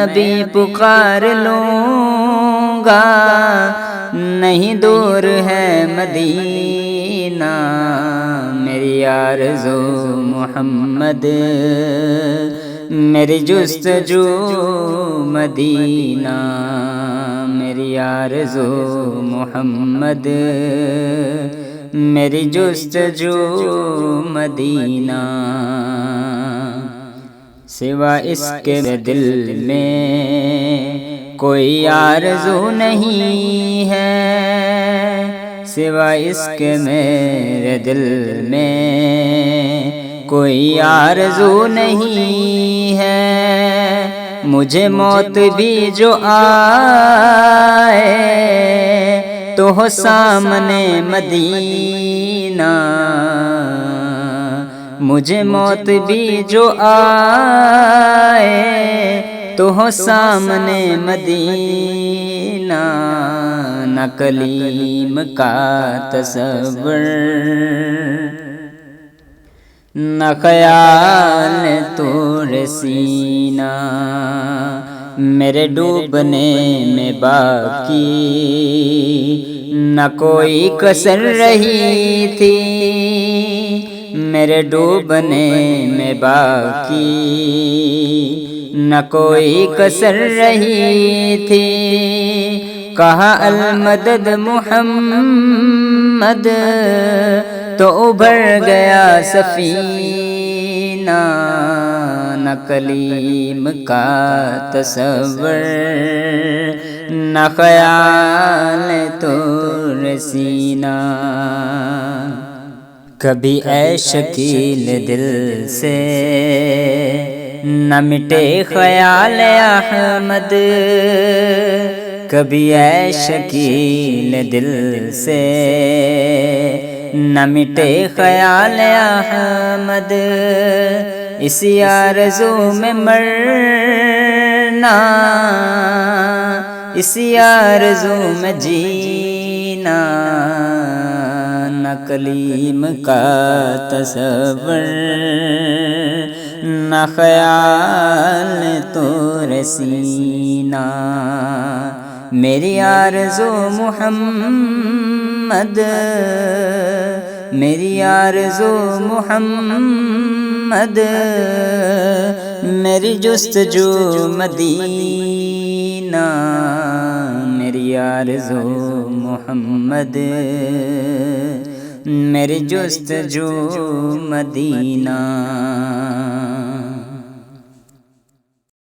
ابھی پکار لوں گا، نہیں دور ہے مدینہ، میری آرزو محمد، میری جستجو مدینہ، میری آرزو محمد، میری جستجو مدینہ۔ سوا اس کے دل میں کوئی آرزو نہیں ہے، سوا اس کے میرے دل میں کوئی آرزو نہیں ہے، مجھے موت بھی جو آئے تو ہو سامنے مدینہ، مجھے موت بھی جو آئے تو ہو سامنے مدینہ، نہ کلیم کا تصور نہ خیال طور سینہ، میرے ڈوبنے میں باقی نہ کوئی کسر رہی تھی، میرے ڈوبنے میں باقی نہ کوئی کسر رہی تھی، کہا المدد محمد تو ابھر گیا سفینہ، نہ کلیم کا تصور نہ خیال طور سینہ، کبھی اے شکیل دل سے نہ مٹے خیال احمد، کبھی اے شکیل دل سے نہ مٹے خیال احمد، اسی آرزو میں مرنا، اسی آرزو میں جینا، نہ کلیم کا تصور نہ خیال طور سینہ، میری آرزو محمد، میری آرزو محمد، میری جستجو مدینہ، میری آرزو محمد، میری جستجو مدینہ۔